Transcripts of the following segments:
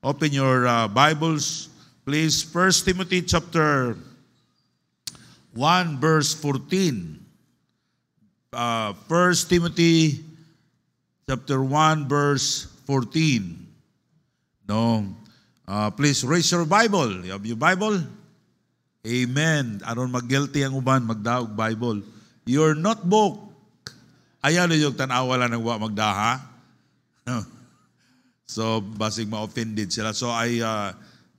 Open your Bibles, please. 1 Timothy chapter 1 verse 14. 1 Timothy chapter 1 verse 14. No. Please raise your Bible. You have your Bible? Amen. Aron mag-guilty ang uban, magdaog Bible. Your notebook. Ayaw na yung tanawa lang ng magdaha. So, basig ma-offended sila. So,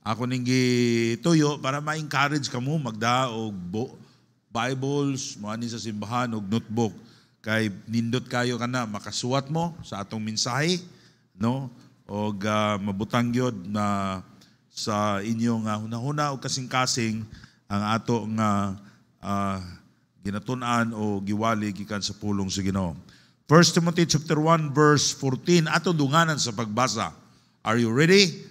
ako ninggi tuyo para ma-encourage ka mo magdaha o Bibles, maani sa simbahan o notebook. Kay nindot kayo ka na, makasuwat mo sa atong mensahe, no? O mabutang yun na sa inyong hunahuna o kasing-kasing ang ato nga ginatunan o giwali gikan sa pulong sa Ginoo. 1 Timothy chapter 1 verse 14 ato dunganan sa pagbasa. Are you ready?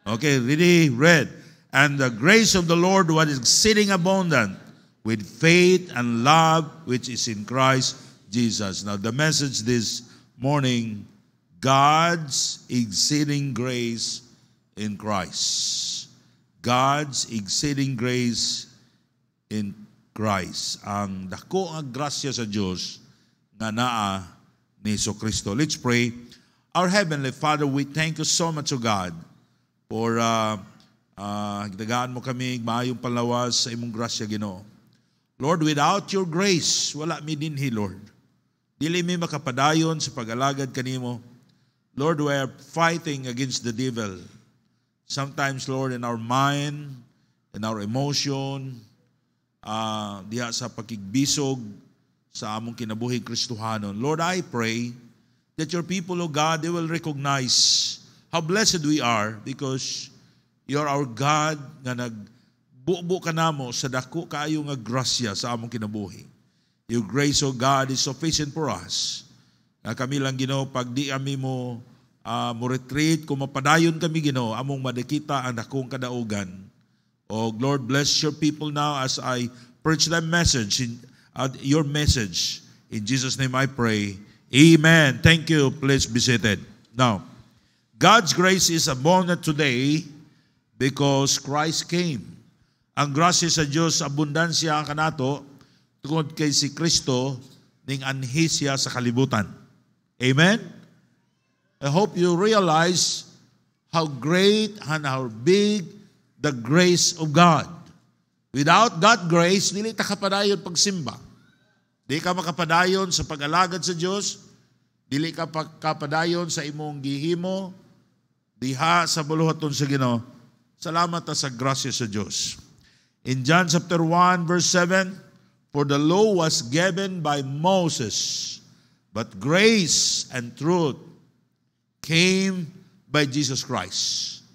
Okay, ready, read. And the grace of the Lord was exceeding abundant with faith and love which is in Christ Jesus. Now the message this morning, God's exceeding grace in Christ. God's exceeding grace in Christ. Ang dako nga grasya sa Dios nga naa ni Jesucristo. Let's pray. Our Heavenly Father, we thank you so much, O God, for higdagaan mo kami maayong panlawas sa imong grasya, Ginoo. Lord, without your grace, wala mi dinhi, Lord. Dili mi makapadayon sa pag-alagad kanimo. Lord, we are fighting against the devil. Sometimes, Lord, in our mind, in our emotion, diha sa pakigbisog sa among kinabuhi Kristohanon. Lord, I pray that your people, O God, they will recognize how blessed we are because you are our God nga nagbubo ka namo sa dako kaayo nga grasya sa among kinabuhi. Your grace, O God, is sufficient for us. Na kami lang, Ginoo, pag di kami mo retreat, kung mapadayon kami, Ginoo, among madakita ang dakong kadaugan. Oh, Lord, bless your people now as I preach that message, your message. In Jesus' name I pray. Amen. Thank you. Please be seated. Now, God's grace is abundant today because Christ came. Ang grasya sa Diyos, abundansya kanato, tungod kay si Kristo, ning anhi siya sa kalibutan. Amen? I hope you realize how great and how big the grace of God. Without that grace, dili ta kapadayon pagsimba. Dili ka makapadayon sa pag-alagad sa Diyos. Dili ka kapadayon sa imong gihimo diha sa buluhaton sa Ginoo. Salamat ta sa grasya sa Diyos. In John chapter 1 verse 7, for the law was given by Moses, but grace and truth came by Jesus Christ.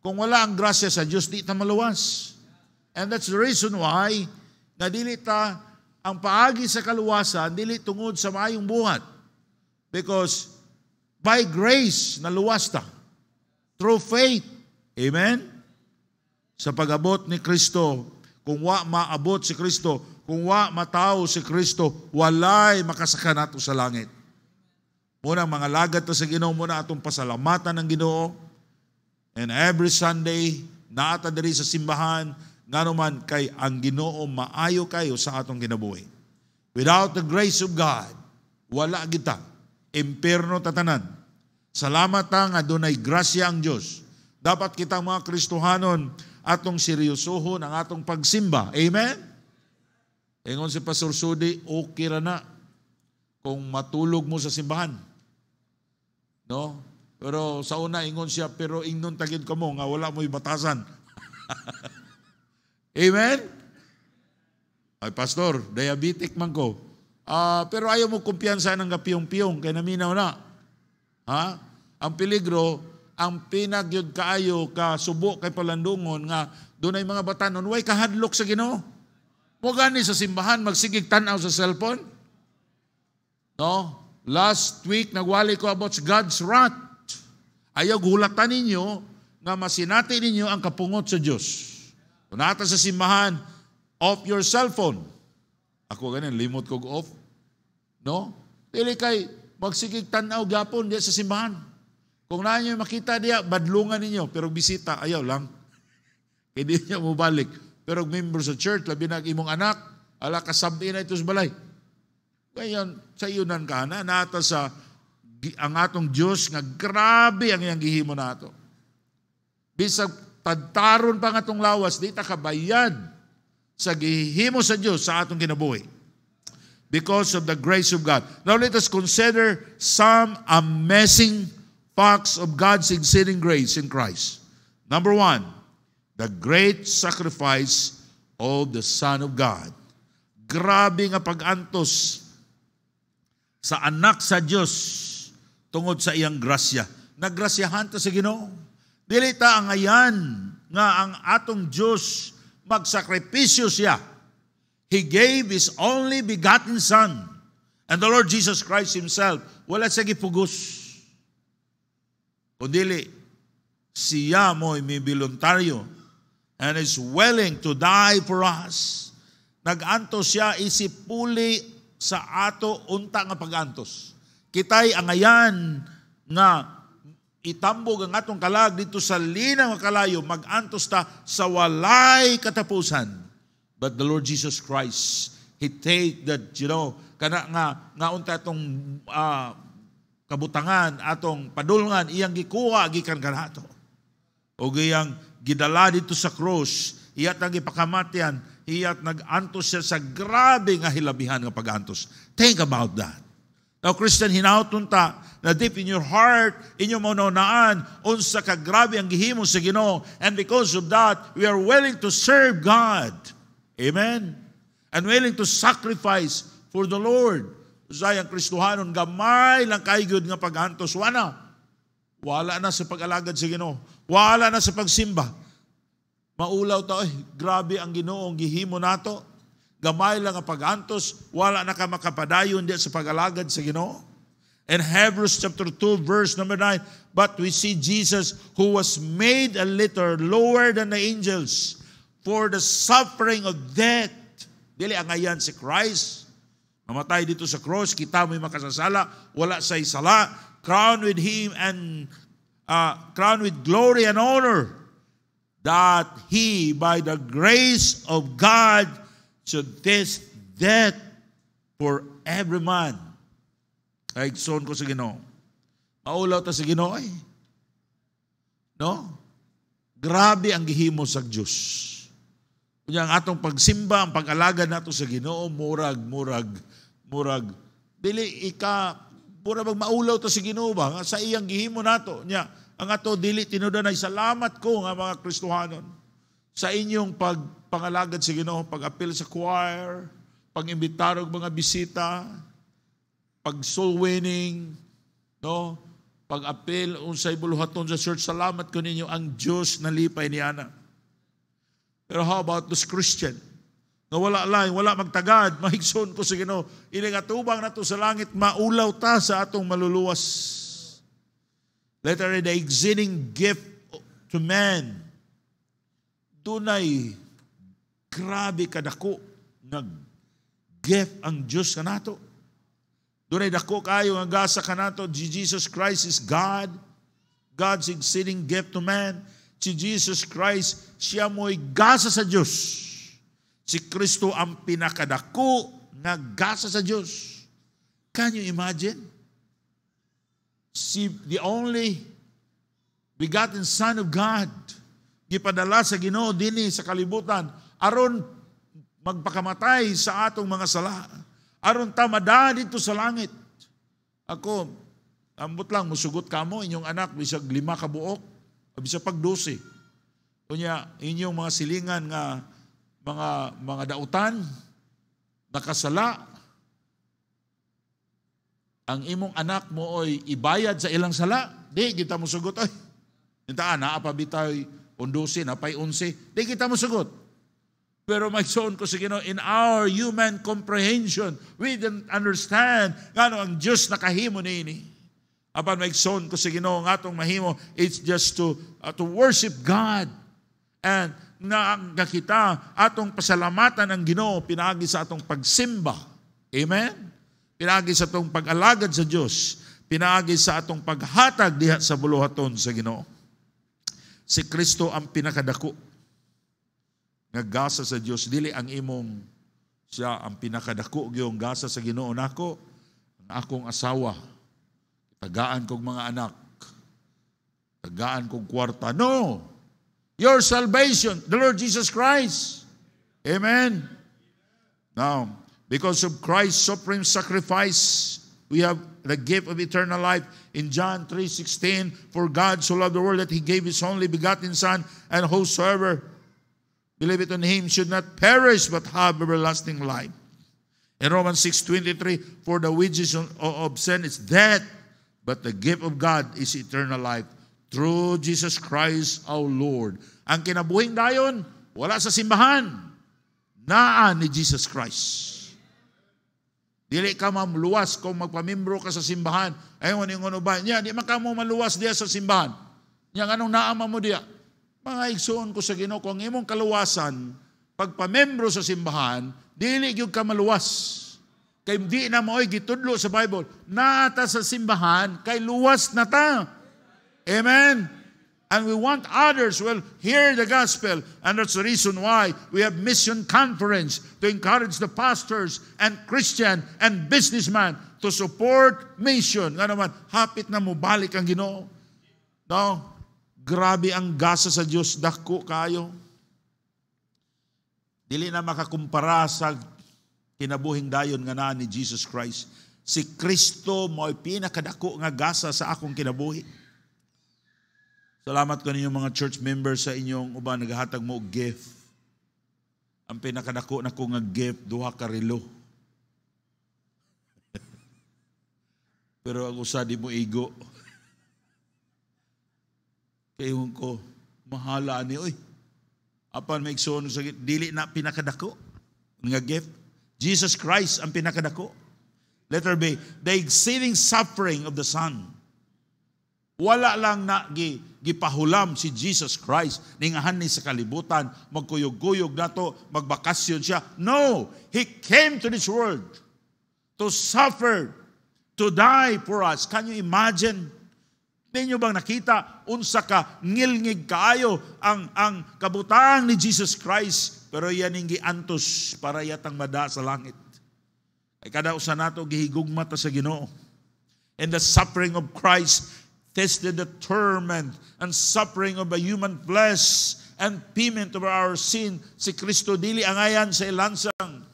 Kung wala ang grasya sa Diyos, di ta maluwas. And that's the reason why na dili ta ang paagi sa kaluwasan, dili tungod sa maayong buhat. Because by grace, naluwas ta. Through faith. Amen? Sa pag-abot ni Kristo, kung wa maabot si Kristo, kung wa matao si Kristo, walay makasaka nato sa langit. Muna mga lagad ta sa Ginoo, muna atong pasalamatan ng Ginoo. And every Sunday, naata diri sa simbahan, nga naman kay ang Ginoo maayo kayo sa atong kinabuhi. Without the grace of God, wala kita. Impierno tatanan. Salamat ta nga dunay grasya ang Dios. Dapat kitang mga Kristohanon atong seryosohon ang atong pagsimba. Amen? Ingon si Pastor Sudi, okay ra na kung matulog mo sa simbahan. No? Pero sa una ingon siya, pero ingnon tagid ka mo nga wala mo'y batasan. Amen? Ay, Pastor, diabetic man ko. Pero ayaw mo kumpiyansa ng kapiyong-piyong, kaya naminaw na. Ha? Ang peligro, ang pinagyod kaayo ka subo kay palandungon nga doon ay mga batanon, way kahadlok sa Ginoo. Mo gani sa simbahan, magsigig tanaw sa cellphone. No? Last week, nagwali ko about God's wrath. Ayaw gulatan ninyo nga masinati ninyo ang kapungot sa Diyos. Kung nata sa simbahan, off your cellphone. Ako ganin, limot kog off. No? Dili kay magsigig tanaw gapon diya sa simbahan. Kung na nyo makita diya, badlungan ninyo, pero bisita, ayaw lang. Kaya di niya mo balik. Pero member sa church, labi na imong anak, ala kasabi na ito sa balay. Ngayon, sa iyunan ka na, nata sa ang atong Diyos, nga grabe ang iyang gihimo na ito. Bisag tadtaron pa nga itong lawas, di ta kabayad sa gihimo sa Diyos sa atong kinabuhi. Because of the grace of God. Now let us consider some amazing facts of God's exceeding grace in Christ. Number one, the great sacrifice of the Son of God. Grabe nga pag-antos sa anak sa Diyos tungod sa iyang grasya. Naggrasyahan ta sa Ginoo. Dili ta ang ayan nga ang atong Diyos magsakripisyo siya. He gave His only begotten Son. And the Lord Jesus Christ Himself, wala siya gipugos. Kundili, siya mo'y may voluntaryo and is willing to die for us. Nag-antos siya isipuli sa ato unta nga pag-antos. Kitay angayan nga itambog ang atong kalag dito sa linang nga kalayo, mag-antos ta sa walay katapusan. But the Lord Jesus Christ, He take that, kana nga unta itong kabutangan, atong padulngan, iyang gikuha, gikan kanato. O giyang gidala dito sa cross, iyat ang ipakamatian, iyat nag-antos siya sa grabe nga hilabihan nga pag-antos. Think about that. Now, Christian, hinauton ta na deep in your heart, inyong maunawaan, unsa ka grabe ang gihimo sa Ginoo, and because of that, we are willing to serve God. Amen? And willing to sacrifice for the Lord. Sayang Kristohanon, gamay lang kaygod nga pag-antos. Wala na sa pag-alagad sa Ginoo. Wala na sa pagsimba. Maulaw ta, grabe ang Ginoo ang gihimo nato. Gamay lang ang pag-antos. Wala na ka makapadayon di sa pag-alagad sa Ginoo. In Hebrews chapter 2 verse number 9, but we see Jesus who was made a little lower than the angels for the suffering of death. Dili ang ayan si Christ. Mamatay dito sa cross, kita mo'y makasasala, wala sa'y sala, crowned with Him and crowned with glory and honor, that He, by the grace of God, should taste death for every man. Ay, son ko sa Ginoo. Maulaw ta sa Ginoo ay. No? Grabe ang gihimo sa Diyos. Kanya ang atong pagsimba, ang pag-alaga nato sa Ginoo, murag. Dili murag maulaw ta sa Ginoo ba? Sa iyang gihimo nato. Nya, ang ato dili tinudanay, salamat ko nga mga Kristohanon sa inyong pagpangalagad sa Ginoo, pag-apil sa choir, pag-imbitar og mga bisita, pag-soul winning, no? Pag-apil unsay buluhaton sa church, salamat ko ninyo, ang Diyos nalipay ni ana. Pero how about those Christian? Na wala magtagad, mahigson ko sa Ginoo. Ining atubang nato sa langit, maulaw ta sa atong maluluwas. Later, the exceeding gift to man, dunay grabe kadako nag-gift ang Diyos kanato. Dunay dako kayo nga gasa kanato. Jesus Christ is God. God's exceeding gift to man. Si Jesus Christ, siya mo'y gasa sa Diyos. Si Kristo ang pinakadako nga gasa sa Diyos. Can you imagine? The only begotten Son of God, gipadala sa Ginoo dinhi sa kalibutan, aron magpakamatay sa atong mga sala. Aron ta madaan dito sa langit. Ako, ambot lang, musugot ka mo, inyong anak, bisag 5 ka buok, bisag pag 12. Kunya, inyong mga silingan nga mga dautan, nakasala, ang imong anak mo oy ibayad sa ilang sala, di kita mo sugot, ay, intaan, naapabitay, 11, napay 11, di kita mo sugot. Pero may son ko sa Ginoo, in our human comprehension, we didn't understand ngano ang Diyos nakahimo niini. Apan may son ko sa Ginoo, ang atong mahimo, it's just to worship God. And nakita atong pasalamatan ang Ginoo pinagi sa atong pagsimba. Amen? Pinagi sa atong pag-alagad sa Diyos. pinaagi sa atong paghatag diha sa buluhaton sa Ginoo. Si Kristo ang pinakadako nga gasa sa Dios, dili ang imong siya ang pinakadako gyung gasa sa Ginoo nako, ang akong asawa, tagaan kog mga anak, tagaan kog kwarta. No! Your salvation, the Lord Jesus Christ. Amen? Now, because of Christ's supreme sacrifice, we have the gift of eternal life. In John 3:16, for God so loved the world that He gave His only begotten Son, and whosoever believeth on Him should not perish but have everlasting life. In Romans 6:23, for the wages of sin is death, but the gift of God is eternal life through Jesus Christ our Lord. Ang kinabuhing dayon, wala sa simbahan, naa ni Jesus Christ. Dili ka mamluwas kung magpamimbro ka sa simbahan. Ayaw yung ano ba? Nya, di man ka mo maluwas diya sa simbahan. Nya, anong naama mo diya? Mga igsoon ko sa Ginoo, kung imong kaluwasan, pagpamimbro sa simbahan, dili gyud ka maluwas. Kay di na mo'y gitudlo sa Bible. Nata sa simbahan, kay luwas na ta. Amen? And we want others will hear the gospel. And that's the reason why we have mission conference to encourage the pastors and Christian and businessmen to support mission. Nga naman, hapit na mo balik ang Ginoo. No? Grabe ang gasa sa Diyos, dako kayo. Dili na makakumpara sa kinabuhing dayon nga naa ni Jesus Christ. Si Kristo mo'y pinakadako nga gasa sa akong kinabuhi. Salamat ko ninyong mga church members sa inyong uban naghatag mo og gift. Ang pinakadako na ko nga gift, 2 ka relo. Pero ang usa di mo igo. Kayon ko, mahala ni, oy. Apan may igsoon sa dili na pinakadako nga gift. Jesus Christ ang pinakadako. Letter B, the exceeding suffering of the Son. Wala lang na gipahulam si Jesus Christ ningahan ni sa kalibutan, magkuyog-kuyog nato, magbakasyon siya. No! He came to this world to suffer, to die for us. Can you imagine? Ninyo bang nakita unsa ka ngilngig kaayo ang kabutang ni Jesus Christ, pero yan ang giantos para yatang mada sa langit. Ay kada usa nato gihigugma ta sa Ginoo. And the suffering of Christ tested the torment and suffering of a human flesh and payment of our sin. Si Kristo dili angayan sa ilansang.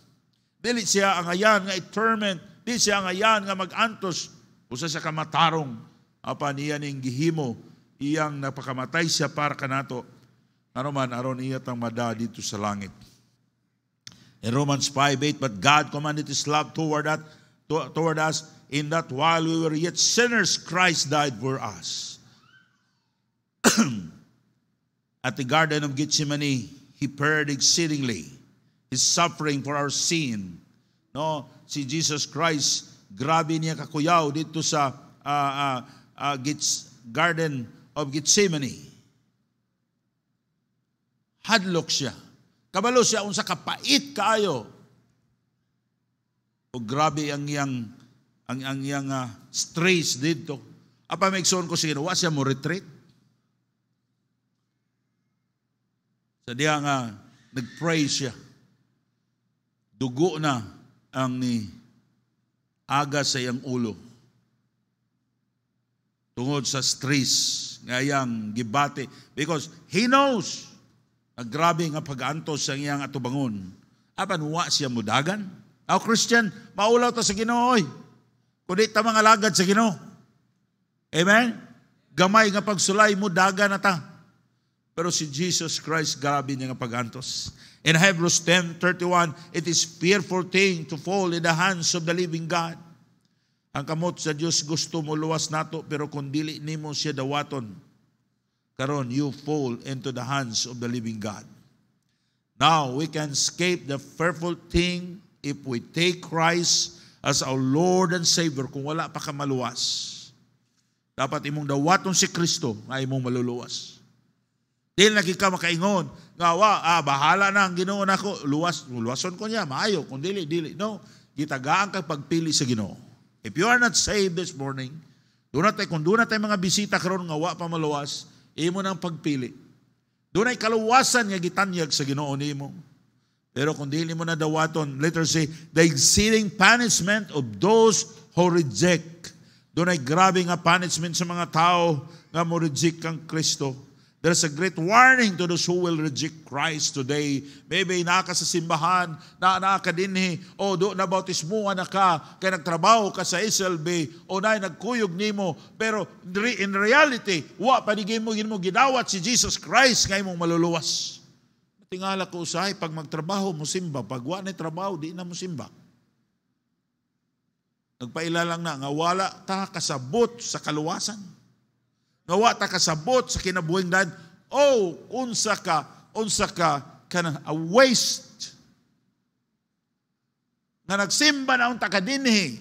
Dili siya angayan nga i-torment. Dili siya angayan nga mag-antos. Usa siya kamatarong. Apan iya ning gihimo. Iyang napakamatay siya para kanato. Aron iya tang mada dito sa langit. In Romans 5:8, but God commanded His love toward us, in that while we were yet sinners, Christ died for us. At the Garden of Gethsemane, He paid exceedingly His suffering for our sin. No, si Jesus Christ, grabe niya kakuyaw dito sa Garden of Gethsemane. Hadlok siya. Kabalo siya unsa kapait kaayo. O grabe ang iyang stress dito. Apa maigsoon ko siya, wa siya mo retreat. Sa diya nga, nag-pray siya. Dugo na ang ni aga sa iyang ulo. Tungod sa stress nga iyang gibati. Because he knows na grabe nga pag-antos sa iyang atubangon. Apan wa siya mudagan. Now Christian, maulaw ta sa Ginoo. Kundi ta mga lagad sa Ginoo. Amen? Gamay nga pagsulay mo, daga na ta. Pero si Jesus Christ, grabe niya nga pag-antos. In Hebrews 10:31, it is fearful thing to fall in the hands of the living God. Ang kamot sa Diyos gusto mo luwas nato, pero kung dili nimo siya dawaton, karon you fall into the hands of the living God. Now, we can escape the fearful thing if we take Christ as our Lord and Savior. Kung wala pa ka maluwas, dapat imong dawaton si Kristo nga imong maluluwas. Dili na ka makaingon nga bahala na ang Ginoo nako, luwason ko niya, maayo, kung dili. No, gitagaan kag pagpili sa Ginoo. If you are not saved this morning, Kung doon na tayo mga bisita karon nga wa pa maluwas, imo nang pagpili. Doon ay kaluwasan nga gitanyag sa Ginoo nimo. Pero kung dili mo na dawaton, later say, the exceeding punishment of those who reject. Doon ay grabe nga punishment sa mga tao nga mo reject kang Kristo. There's a great warning to those who will reject Christ today. Maybe naka sa simbahan, naka dinhi, o do na bautismuhan na ka, kaya nagtrabaho ka sa SLB, o na nagkuyog nimo, pero in reality, wa panigin mo gidawat si Jesus Christ ngay mong maluluwas. Tingala ko usahay, pag magtrabaho mo simba, pag wa na trabaho, di na mo simba. Nagpaila lang na, nga wala ta kasabot sa kaluwasan. Nga wa ta kasabot sa kinabuhing dahil, unsa ka a waste. Na nagsimba na unta ka dinhi,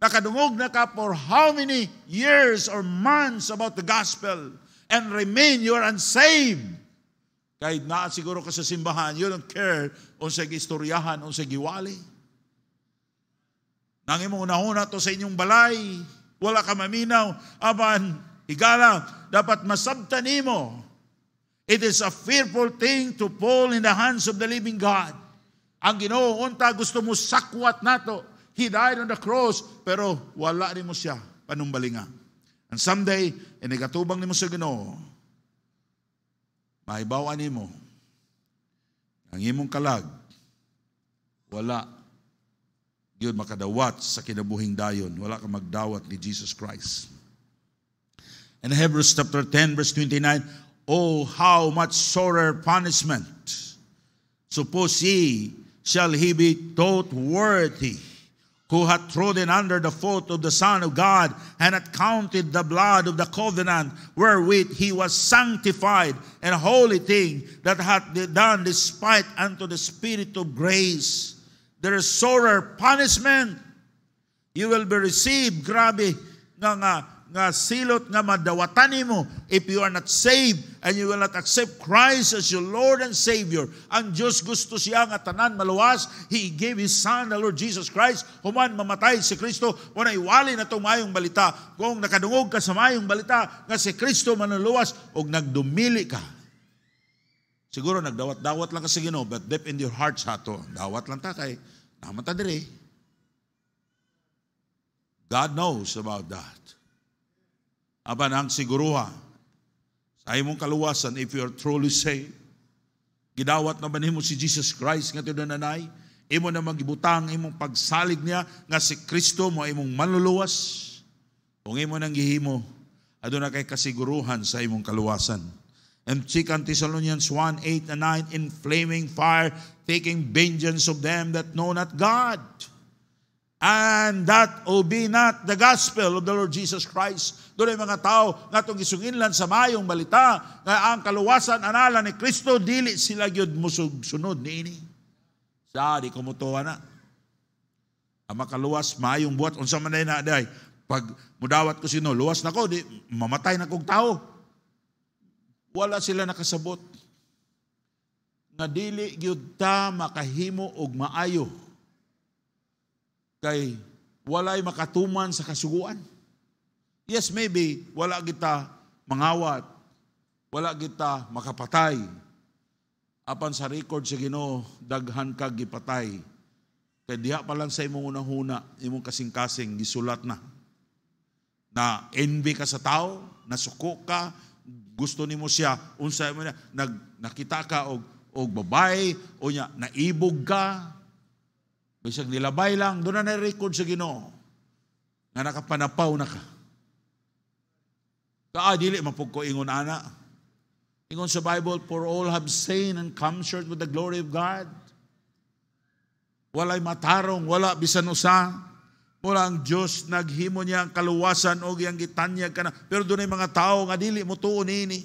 nakadungog na ka for how many years or months about the gospel, and remain you're unsaved. Kahit na siguro ka sa simbahan, you don't care unsa gistoryahan, unsa giwali. Nang imong una-una to sa inyong balay, wala ka maminaw, aban higala, dapat masabtan nimo. It is a fearful thing to fall in the hands of the living God. Ang Ginoo unta gusto mo sakwat nato. He died on the cross, pero wala nimo siya panumbalinga. And someday, inigatubang nimo sa Ginoo, mahibawan nimo ang imong kalag, wala yun makadawat sa kinabuhing dayon. Wala ka magdawat ni Jesus Christ. In Hebrews chapter 10, verse 29, oh, how much sorer punishment, suppose ye, shall he be thought worthy, who hath trodden under the foot of the Son of God, and hath counted the blood of the covenant, wherewith he was sanctified, and holy thing that hath done despite unto the Spirit of grace. There is sorer punishment. You will be received, grabe, nga silot nga madawatan nimo if you are not saved and you will not accept Christ as your Lord and Savior. Ang Diyos gusto siya nga tanan maluwas. He gave His Son, the Lord Jesus Christ, human mamatay si Kristo, wala iwali na itong mayong balita. Kung nakadungog ka sa mayong balita nga si Kristo manuluwas o nagdumili ka, siguro nagdawat-dawat lang ka sa Ginoo, but deep in your heart hato, dawat lang ta kay namata dire. God knows about that. Aban ang siguruha sa imong kaluwasan, if you are truly saved, gidawat na ba nimo si Jesus Christ nga tinuod nanay, imo na magibutang imong pagsalig niya nga si Kristo mo imong manluluwas. Kung imo nang gihimo, aduna kay kasiguruhan sa imong kaluwasan. And 2 Thessalonians 1:8 and 9, in flaming fire, taking vengeance of them that know not God, and that obey not the gospel of the Lord Jesus Christ. Doon ay mga tao nga itong isunginlan sa mayong balita nga ang kaluwasan anala ni Kristo, dili sila gyud musunod niini. Sa di kumutuwa na. Ang makaluwas, mayong buhat, unsa man na day. Pag mudawat ko sino, luwas na ko, di, mamatay na kong tao. Wala sila nakasabot. Nga dili gyud ta makahimo og maayo. Kay walay makatuman sa kasuguan. Yes, maybe wala kita mangawat, wala kita makapatay. Apan sa record sa Ginoo, daghan ka gipatay. Kaya diha pa lang sa imong unahuna, imong kasing-kasing gisulat na. Na envy ka sa tao, nasuko ka, gusto nimo siya, unsa mo na nakita ka og babae, o nya naibog ka. Bisag nilabay lang, doon na record sa Ginoo. Nga nakapanapaw na ka. Dili mapug ko ingon ana. Ingon sa Bible, for all have sinned and come short with the glory of God. Walay matarong, wala bisan usa. Mula ang Diyos naghimo niya ang kaluwasan o giyang gitanyag ka na. Pero doon ay mga tao nga dili mo tuon ini.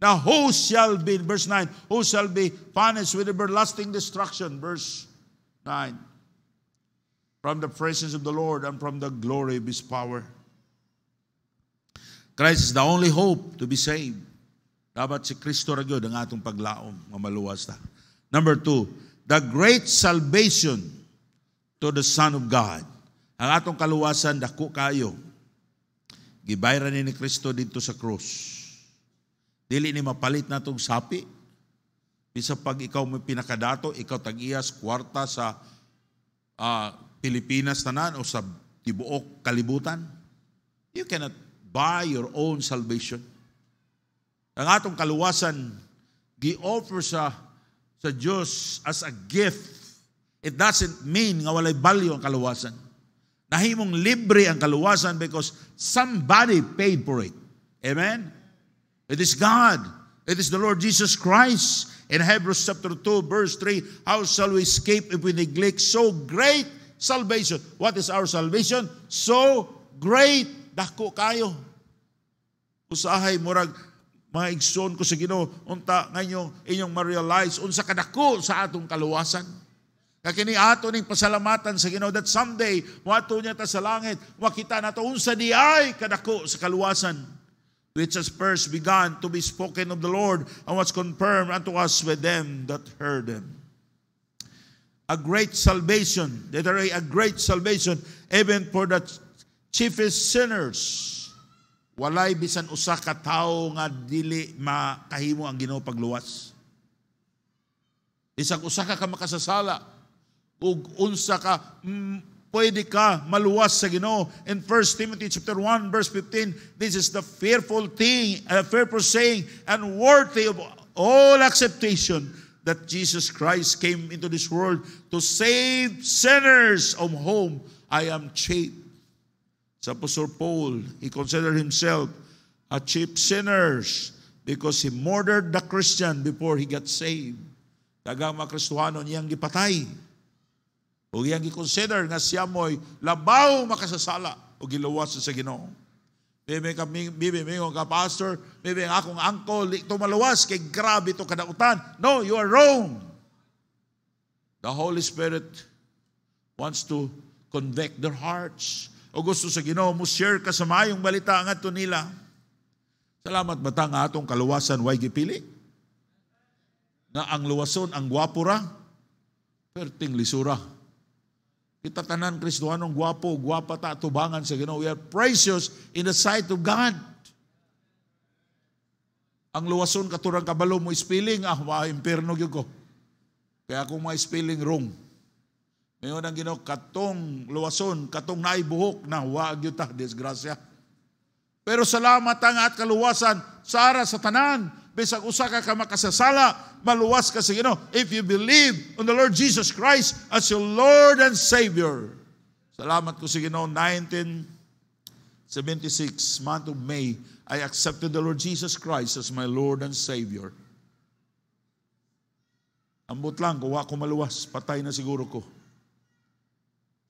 Now who shall be, verse 9, who shall be punished with everlasting destruction, verse 9. From the presence of the Lord and from the glory of His power. Christ is the only hope to be saved. Dapat si Kristo ra gyud ang atong paglaom, mamaluwas ta. Number 2, the great salvation to the Son of God. Ang atong kaluwasan dako kayo. gibayran ni Kristo dito sa krus. Dili ni mapalit na itong sapi. Bisa pag ikaw may pinakadato, ikaw tag-iyas kwarta sa Pilipinas tanan o sa tibuok kalibutan. You cannot buy your own salvation. Ang atong kaluwasan, gi-offer sa Diyos as a gift. It doesn't mean nga walay value ang kaluwasan. Nahimong libre ang kaluwasan because somebody paid for it. Amen? It is God. It is the Lord Jesus Christ. In Hebrews chapter 2, verse 3, how shall we escape if we neglect so great salvation? What is our salvation? So great. Dako kayo. Usahay, murag, mga igsoon ko sa Ginoo, unta ngayon inyong ma-realize, unsa kadako sa atong kaluwasan. Kini ato ning pasalamatan sa Ginoo that someday moadto niya ta sa langit, makita nato unsa di ay kadako sa kaluwasan, which has first begun to be spoken of the Lord and was confirmed unto us with them that heard him. A great salvation, literally a great salvation, even for the chiefest sinners. Walay bisan usa ka tawo nga dili makahimo ang Ginoo pagluwas. Isang usa ka makasasala, ug unsa ka pwede ka maluwas sa Ginoo. In 1 Timothy chapter 1 verse 15, this is the fearful saying and worthy of all acceptation, that Jesus Christ came into this world to save sinners, of whom I am chief. Sa Apostle Paul, he considered himself a chief sinner because he murdered the Christian before he got saved. Dagang mga Kristohano niyang gipatay. O iyang i-consider nga siya mo'y labaw makasasala o giluwas sa Ginoo. Bibi ka pastor, bibi ang akong uncle, ito maluwas, kay grabe ito kadautan. No, you are wrong. The Holy Spirit wants to convict their hearts. O gusto sa Ginoo mo share ka sa mayong balita nga ito nila. Salamat bata nga atong kaluwasan, way gipili. Na ang luwason, ang gwapura, perting lisura. Kita tanan Kristohanong gwapo, gwapa ta tubangan sa Ginoo. We are precious in the sight of God. Ang luwason katurang kabalo mo spelling, ma-imperno gyud ko. Kaya kung ma-spelling wrong. Mayon ang Ginoo katong luwason, katong naibuhok na wa gyud ta disgrasya. Pero salamat ang at kaluwasan sara sa tanan. Bisag usa ka makasasala, maluwas ka sa Ginoo if you believe on the Lord Jesus Christ as your Lord and Savior. Salamat ko sa Ginoo. 1976, month of May, I accepted the Lord Jesus Christ as my Lord and Savior. Ambot lang, kung wa ko maluwas, patay na siguro ko.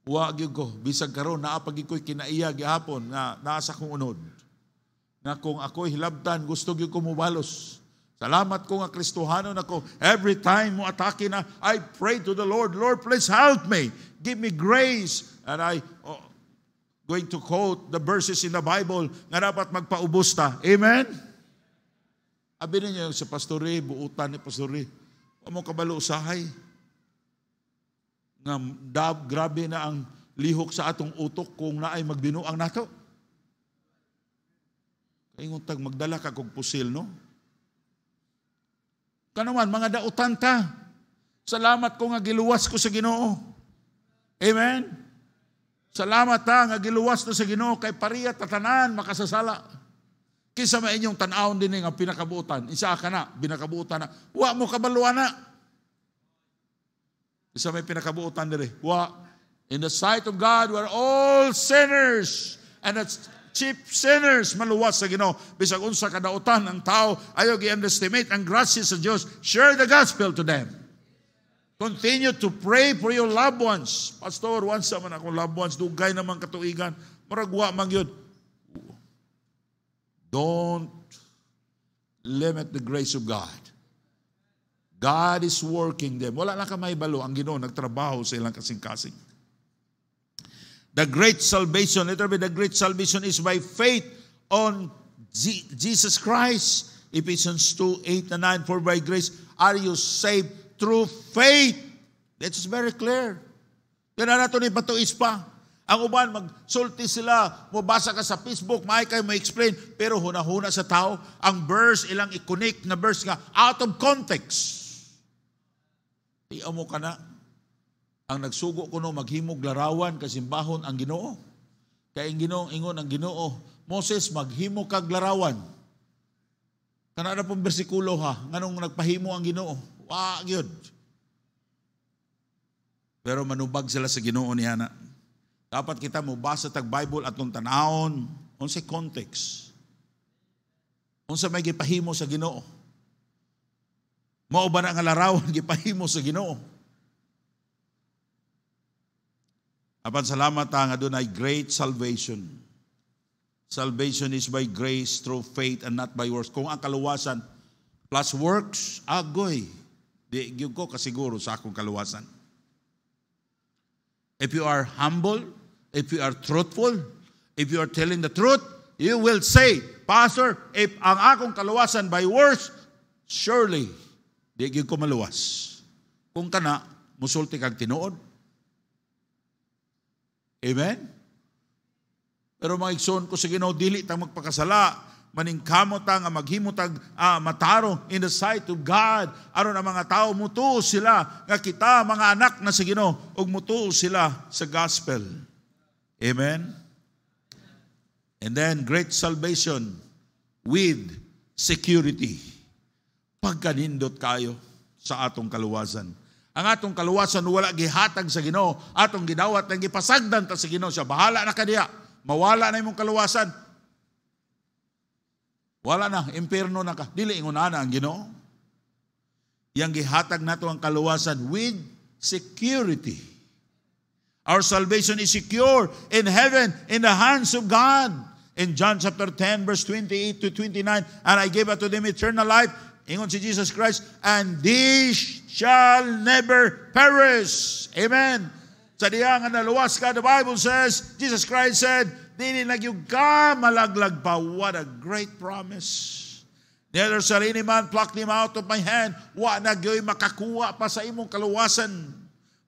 Wa gyud ko, bisag karon naapag ko'y kinaiya gihapon nga naasa kong unod. Na kung ako'y hilabtan, gusto gyud ko mubalos. Salamat ko nga Kristohano na ko. Every time mo atake na, I pray to the Lord, Lord, please help me. Give me grace. And I going to quote the verses in the Bible nga dapat magpaubos ta. Amen? Abi niyo sa pastori, buutan ni pastori. Amo kabalo usahay. Nga grabe na ang lihok sa atong utok kung naay magbinuang nato. Ingon tag magdala ka kog pusil, no? Kanuman, mga dautan ta. Salamat ko nga giluwas ko sa Ginoo. Amen? Salamat ta nga giluwas ko sa Ginoo kay pariya tatanan makasasala. Kinsa may inyong tan-awon din nga pinakabuutan. Isa ka na, pinakabuutan na. Wa mo kabaluan na. Isa may pinakabuutan dire. Wa. In the sight of God, we are all sinners. And that's chief sinners, maluwas sa Ginoo. Bisag unsa kadautan ang tao, ayaw gi-underestimate ang grasya sa Dios. Share the gospel to them. Continue to pray for your loved ones. Pastor, once man akong loved ones, dugay naman katuigan. Maragwa man yun. Don't limit the grace of God. God is working them. Wala lang ka maibalo. Ang Ginoo nagtrabaho sa ilang kasing-kasing. The great salvation, literally the great salvation is by faith on Jesus Christ. Ephesians 2:8 and 9, for by grace are you saved through faith. That's very clear. Yan na nato ni patuis pa. Ang uban, magsulti sila, mabasa ka sa Facebook, may kayo ma-explain, pero huna-huna sa tao, ang verse, ilang i-connect na verse nga, out of context. Tiyaw mo ka na, ang nagsugo ko no, maghimog larawan, kasimbahon ang Ginoo. Kaya ang Ginoo, ingon ang Ginoo, Moses, maghimo kag larawan. Kanada pong bersikulo ha, nganong nagpahimo ang Ginoo. Wag yun. Pero manubag sila sa Ginoo niya na. Dapat kita mo basa tag Bible atong tanahon unsay context. Unsa may gipahimo sa Ginoo. Mao ba na nga larawan gipahimo sa Ginoo. Apan salamat nga adunay great salvation. Salvation is by grace through faith and not by works. Kung ang kaluwasan plus works, agoy. Di gyud ko kasiguro sa akong kaluwasan. If you are humble, if you are truthful, if you are telling the truth, you will say, Pastor, if ang akong kaluwasan by works, surely, di gyud ko maluwas. Kung kana, musulti kag tinuod. Amen? Pero mga igsoon ko sa Ginoo, dili tang magpakasala, maningkamot nga maghimutag matarong in the sight of God. Aron ang mga tao mutuo sila nga kita mga anak na sa Ginoo ug mutuo sila sa gospel. Amen. And then great salvation with security. Pagkanindot kayo sa atong kaluwasan. Ang atong kaluwasan wala gihatag sa Ginoo, atong gidawat nga gipasagdan ta sa Ginoo, siya bahala na kadiya. Mawala na imong kaluwasan. Wala na, impierno na ka. Dili ingunana ang Ginoo. Yang gihatag nato ang kaluwasan with security. Our salvation is secure in heaven, in the hands of God. In John chapter 10, verse 28 to 29, and I gave unto them eternal life, ingon si Jesus Christ, and these shall never perish. Amen. Sa diya nga naluwas ka, the Bible says, Jesus Christ said, dili nagyug ka malaglag pa. What a great promise. Neither shall any man pluck them out of my hand. Wa nagyoy makakuha pa sa imong kaluwasan.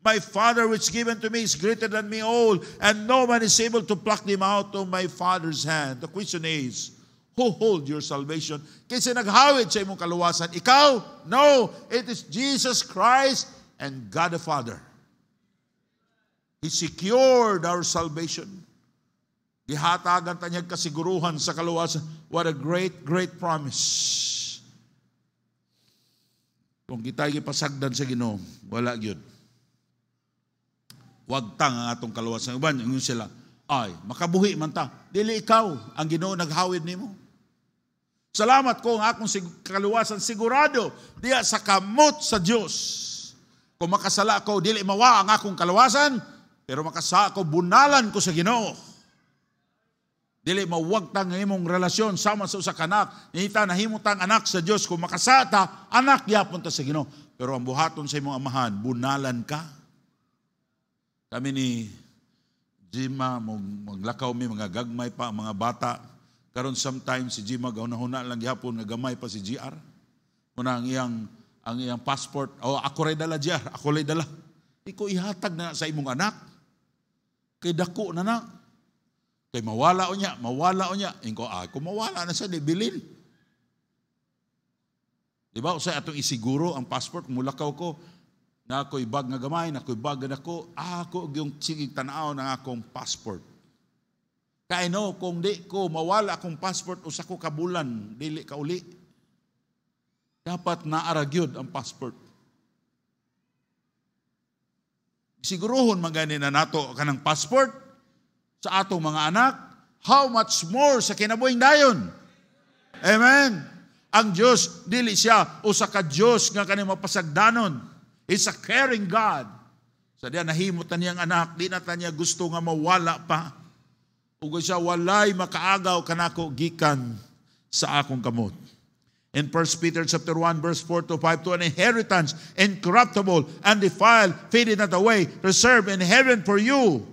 My Father which given to me is greater than me all, and no man is able to pluck them out of my Father's hand. The question is, who hold your salvation? Kasi naghawid sa imong kaluwasan. Ikaw? No, it is Jesus Christ and God the Father. He secured our salvation. Gihatagan ta niya kasiguruhan sa kaluwasan. What a great, great promise. Kung kita gipasagdan sa Ginoo, wala gyud. Wag tang ang atong kaluwasan. Uban, yung sila, ay, makabuhi man ta. Dili ikaw, ang Ginoo naghawid nimo. Salamat ko ang akong kaluwasan sigurado diya sa kamot sa Dios. Kung makasala ko, dili mawa ang akong kaluwasan, pero makasa ko, bunalan ko sa Ginoo. Dili mawagtang ng imong relasyon sama sa usa ka anak. Nita nahimutang anak sa Dios. Kung makasata, anak yapon ta sa Ginoo. Pero ang buhaton sa imong amahan, bunalan ka. Kami ni Jima, maglakaw mi, mga gagmay pa, mga bata. Karon sometimes si Jima, gauna-huna lang gihapon, nga gamay pa si GR. Muna ang iyang passport. Ako rin dala, GR. Ako rin dala. Iko ihatag na sa imong anak. Kay dako na na. Kay mawala o niya. Inko, kung mawala na siya, di bilin. Diba? O sa atong isiguro ang passport, mulakaw ko, na ako'y bag nga gamay, na ako'y bag na ako yung sigig tanaw ng akong passport. Kaya no, kung di ko mawala akong passport, usa ko kabulan, dili ka uli. Dapat naaragyod ang passport. Siguruhon maganin na nato kanang passport sa atong mga anak, how much more sa kinabuhing dayon. Amen. Ang Diyos, dili siya usa ka Diyos nga kani mapasagdanon. He's a caring God. Sa diya nahimutan niyang anak, di na niya gusto nga mawala pa. Ug siya walay makaagaw kanako gikan sa akong kamot. In 1 Peter chapter 1 verse 4 to 5, to an inheritance incorruptible, undefiled, fading not away, reserved in heaven for you.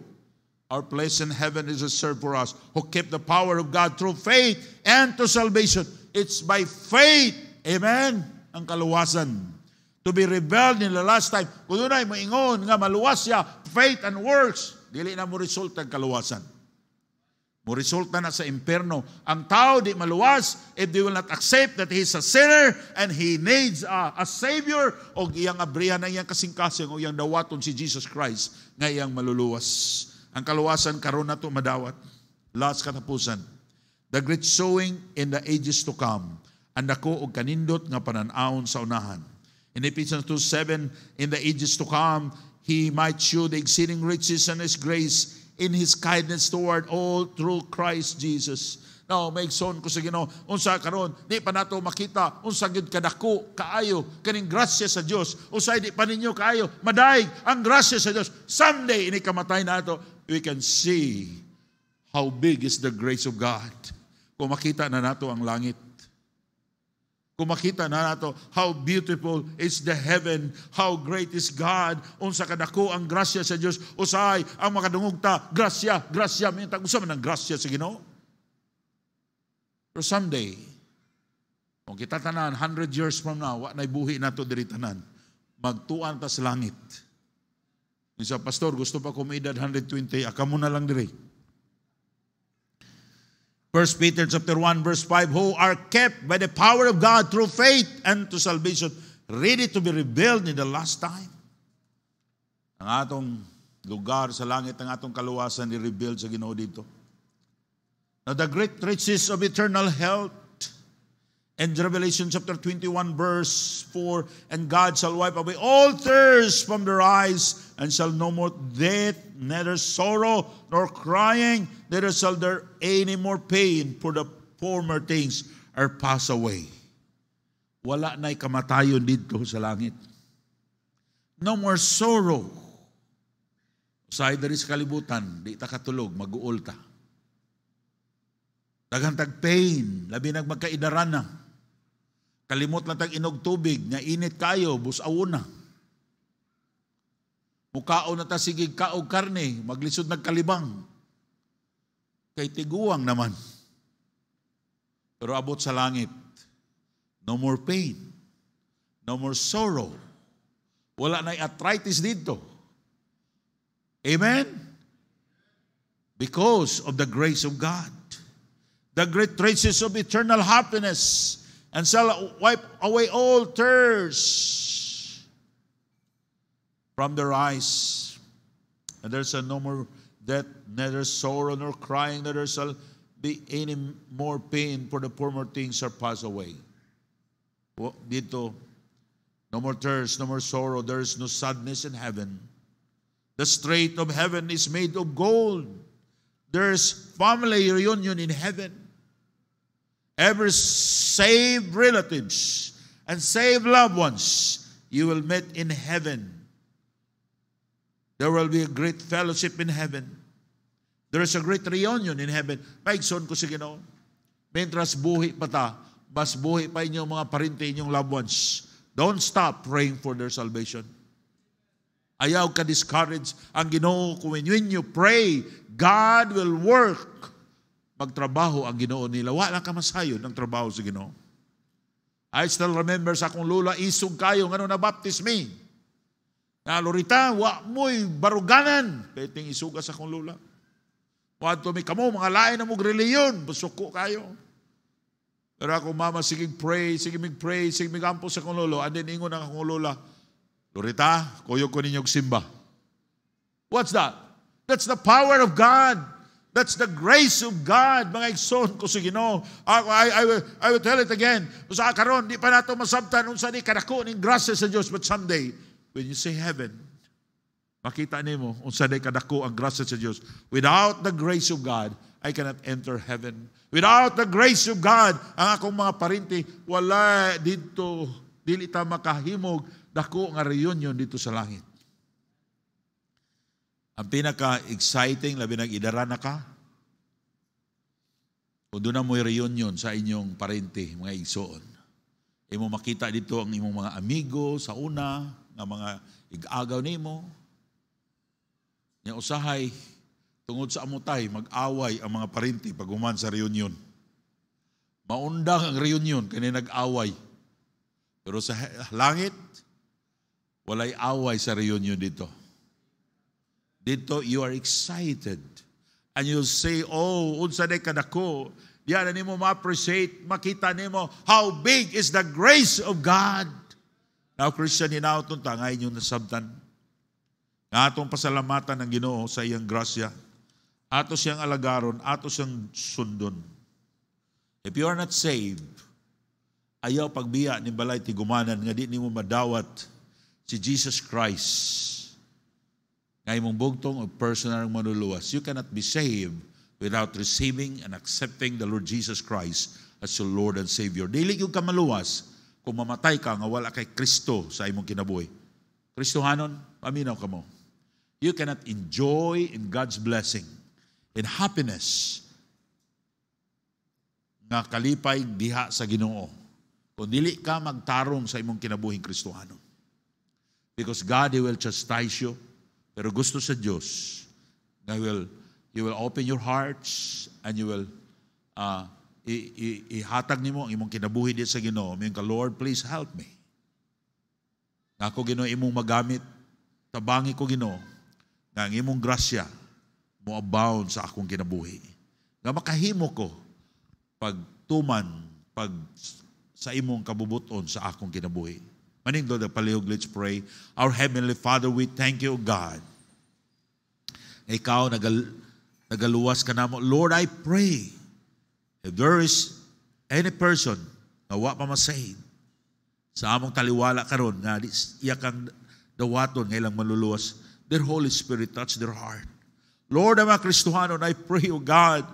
Our place in heaven is reserved for us, who keep the power of God through faith and to salvation. It's by faith, amen, ang kaluwasan. To be rebelled in the last time. Kung doon ay maingon nga maluwas siya, faith and works, dili na mo resulta ang kaluwasan. Mo resulta na sa imperno. Ang tao di maluwas if they will not accept that he is a sinner and he needs a Savior, o iyang abrihan na iyang kasing-kasing o iyang dawaton si Jesus Christ nga iyang maluluwas. Ang kaluwasan karon na to madawat. Last katapusan. The great sowing in the ages to come. Ang dako og kanindot nga panan-awon sa unahan. In Ephesians 2:7, in the ages to come, He might show the exceeding riches and His grace in His kindness toward all through Christ Jesus. Now, may son ko sa Ginoo, unsa karon, di pa nato makita, unsa gyud kadako, kaayo, kaning grasya sa Dios. Unsay di pa ninyo kaayo, madayeg ang grasya sa Dios. Someday, ini kamatay nato, we can see how big is the grace of God. Kung makita na nato ang langit. Kung makita na nato how beautiful is the heaven, how great is God, unsa kadako ang grasya sa Dios, usay ang makadungog ta, grasya, minta usa man ang grasya sa Ginoo. Pero someday, kung kita tanan 100 years from now, wa nay buhi nato diri tanan, magtuan ta sa langit. Isa pastor, gusto pa ko maedad 120, aka mo na lang diri. 1 Peter chapter 1 verse 5, who are kept by the power of God through faith and to salvation, ready to be revealed in the last time. Ang atong lugar sa langit, ang atong kaluwasan i-reveal sa Ginoo dito. Now the great riches of eternal health, and Revelation chapter 21 verse 4, and God shall wipe away all tears from their eyes, and shall no more death, neither sorrow, nor crying, neither shall there any more pain, for the former things are passed away. Wala na'y kamatayon dito sa langit. No more sorrow. Usahay dari sa kalibutan, di ta katulog, mag-uol ta. Daghang pain, labi nagmagkaidaran na. Kalimot lang tag inog tubig, nga init kayo, busaw na. Mukaon na ta sigig kaog karne, maglisod nagkalibang. Kay tiguang naman. Pero abot sa langit, no more pain, no more sorrow. Wala na arthritis dito. Amen? Because of the grace of God. The great riches of eternal happiness, and shall wipe away all tears from their eyes. And there shall no more death, neither sorrow nor crying, neither shall be any more pain, for the former things are passed away. Dito, no more tears, no more sorrow, there is no sadness in heaven. The street of heaven is made of gold. There is family reunion in heaven. Every saved relatives and saved loved ones you will meet in heaven. There will be a great fellowship in heaven. There is a great reunion in heaven. Paigson ko sa Ginoo. Mientras buhi pa ta, mas buhi pa inyong mga parente, inyong loved ones. Don't stop praying for their salvation. Ayaw ka discourage. Ang Ginoo, when you pray, God will work. Magtrabaho ang Ginoo nila. Wala ka masayon ng trabaho sa Ginoo. I still remember sa akong lula, isog kayo, ngano na baptize me. Na Lorita, wa mo'y baruganan. Peting isuga sa akong lula. Wato mi kamo, mga lain na mong reliyon, basuko kayo. Pero ako, mama, sige pray, sige mig-pray, sige mig-ampo sa akong lolo. And then ingon ang akong lula, Lorita, kuyog ko ninyong simba. What's that? That's the power of God. That's the grace of God, mga igsoon ko sa Ginoo. I will tell it again. Sa karon, di pa nato masabtan unsa ni kadako ning grasya sa Dios, but someday when you say heaven, makita nimo unsa day kadako ang grasya sa Dios. Without the grace of God, I cannot enter heaven. Without the grace of God, ang akong mga parente wala dito, dili ta makahimog dako nga reunion dito sa langit. Ang pinaka-exciting, labi nag-idara na ka, kung doon na mo'y reunion sa inyong parente, mga igsoon. Imo makita dito ang imong mga amigo sa una, nga mga ig-agaw nimo. Yang usahay, tungod sa amutay, mag-away ang mga parente pag human sa reunion. Maundang ang reunion, kaya nag-away. Pero sa langit, walay away sa reunion dito. Dito, you are excited. And you'll say, oh, unsa day kadako. Diyan na nimo ma-appreciate, makita nimo how big is the grace of God. Now, Christian, hinauton ta, ngayon yung nasabtan. Nga atong pasalamatan ng Ginoo sa iyang grasya. Ato siyang alagaron, ato siyang sundon. If you are not saved, ayaw pagbiya ni balay tigumanan nga di nimo madawat si Jesus Christ. Ngay mong bugtong o personal manuluwas. You cannot be saved without receiving and accepting the Lord Jesus Christ as your Lord and Savior. Dili yung ka maluwas kung mamatay ka nga wala kay Kristo sa imong kinabuhi. Kristohanon, paminaw ka mo. You cannot enjoy in God's blessing, in happiness, nga kalipay diha sa Ginoo kung dili ka magtarong sa imong kinabuhing Kristohanon. Because God, He will chastise you. Pero gusto sa Diyos, you will open your hearts and you will ihatag nimo ang imong kinabuhi di sa Ginoo. Minka, Lord, please help me. Ako Ginoo imong magamit, tabangi ko Ginoo, nga ang imong grasya mo abound sa akong kinabuhi. Nga makahimo ko pagtuman sa imong kabubuton sa akong kinabuhi. Maning do the palihog, let's pray. Our Heavenly Father, we thank you, God. Ikaw, nagaluwas ka na mo. Lord, I pray, if there is any person na wa pa masave, sa among taliwala karon nga iya kang dawaton nga ilang maluluwas, their Holy Spirit touch their heart. Lord, ang mga Kristohanon, I pray, O God,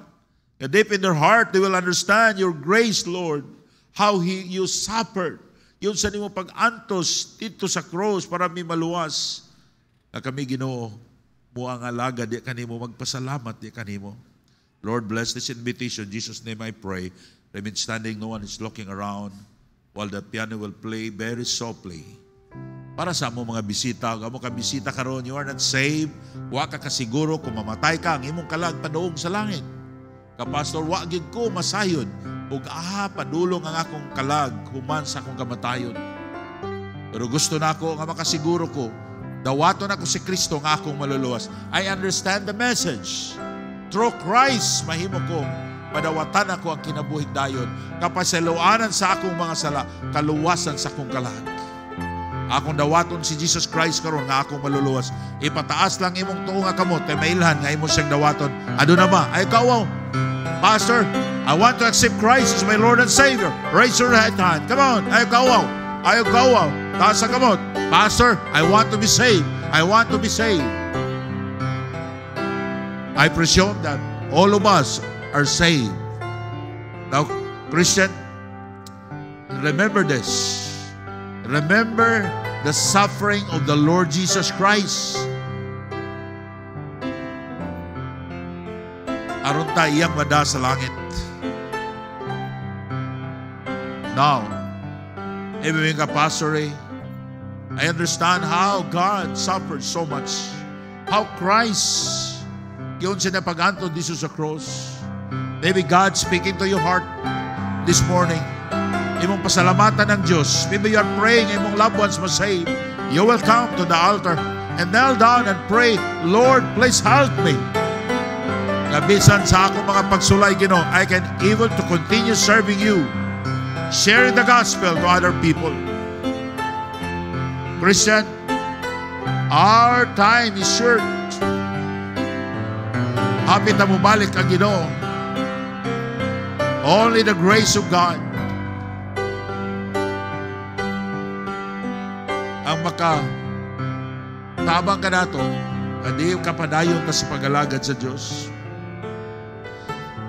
that deep in their heart, they will understand your grace, Lord, how you suffered. Yun sa nimo pag-antos dito sa cross para mi maluwas. Na kami Ginoo mo ang alaga, di kanimo magpasalamat, di kanimo. Lord, bless this invitation. In Jesus' name I pray. Remain standing, no one is looking around while the piano will play very softly. Para sa mo mga bisita, amo ka bisita karon, you are not saved, wa ka kasiguro kung mamatay ka, ang imong kalag paduog sa langit. Pastor, wa gid ko masayod ug padulong ang akong kalag human sa akong kamatayon. Pero gusto nako nga makasiguro ko, dawaton ako si Kristo nga akong maluluwas. I understand the message. Through Christ, mahimo ko madawatan ako ang kinabuhing dayon. Kapasaluanan sa akong mga sala, kaluwasan sa akong kalag. Akong dawaton si Jesus Christ karon nga akong maluluwas. Ipataas lang imong tuo nga kamot, kay mailhan nga imong siyang dawaton. Aduna ba? Ay kawaw. Pastor, I want to accept Christ as my Lord and Savior. Raise your right hand. Come on. Ayaw kawaw. Ayaw kawaw. Taas ang kamot. Pastor, I want to be saved. I want to be saved. I presume that all of us are saved. Now, Christian, remember this. Remember the suffering of the Lord Jesus Christ. Aron ta iyang mada sa langit. Now, ibig ka pastor, I understand how God suffered so much. How Christ yun siya na pag-antod dito sa cross. Maybe God speaking to your heart this morning. Imong pasalamatan ng Diyos. Maybe you are praying, imong loved ones must save. You will come to the altar and kneel down and pray, Lord, please help me. Gabisan sa akong mga pagsulay, Ginoo, I can able to continue serving you, sharing the gospel to other people. Christian, our time is short. Hapit na mubalik ang Ginoo. Only the grace of God ang tabang ka nato, hindi ka padayon na sa pag-alagad sa Diyos.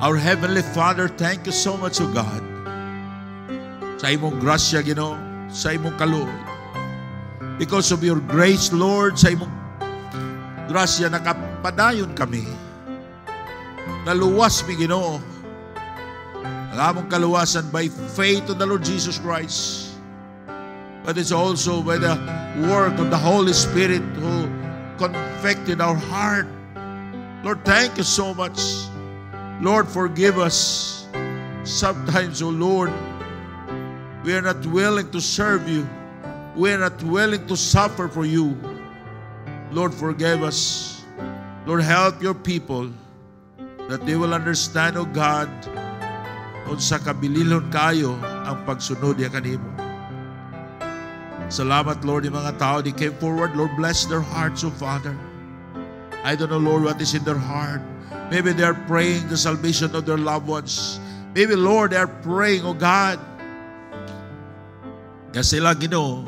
Our Heavenly Father, thank you so much, O God, sa imong grasya, Ginoo, sa imong kaluoy. Because of your grace, Lord, sa imong grasya, nakapadayon kami. Naluwas mi, Ginoo. Ang among kaluwasan by faith in the Lord Jesus Christ. But it's also by the work of the Holy Spirit who convicted our heart. Lord, thank you so much. Lord, forgive us. Sometimes, oh Lord, we are not willing to serve you. We are not willing to suffer for you. Lord, forgive us. Lord, help your people that they will understand, O God, unsa kabililon kayo ang pagsunod niya kanimo. Salamat, Lord, yung mga tao, they came forward. Lord, bless their hearts, O Father. I don't know, Lord, what is in their heart. Maybe they are praying the salvation of their loved ones. Maybe, Lord, they are praying, O God, nga sila, Ginoo,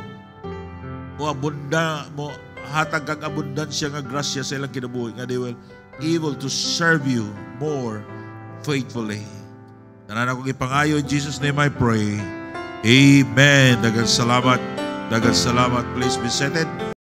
mo abunda, mo hatag kang abundansya nga grasya sa ilang kinabuhi, nga they will able to serve you more faithfully. Tanan akong ipangayo, in Jesus' name I pray. Amen. Daghang salamat. Daghang salamat. Please be seated.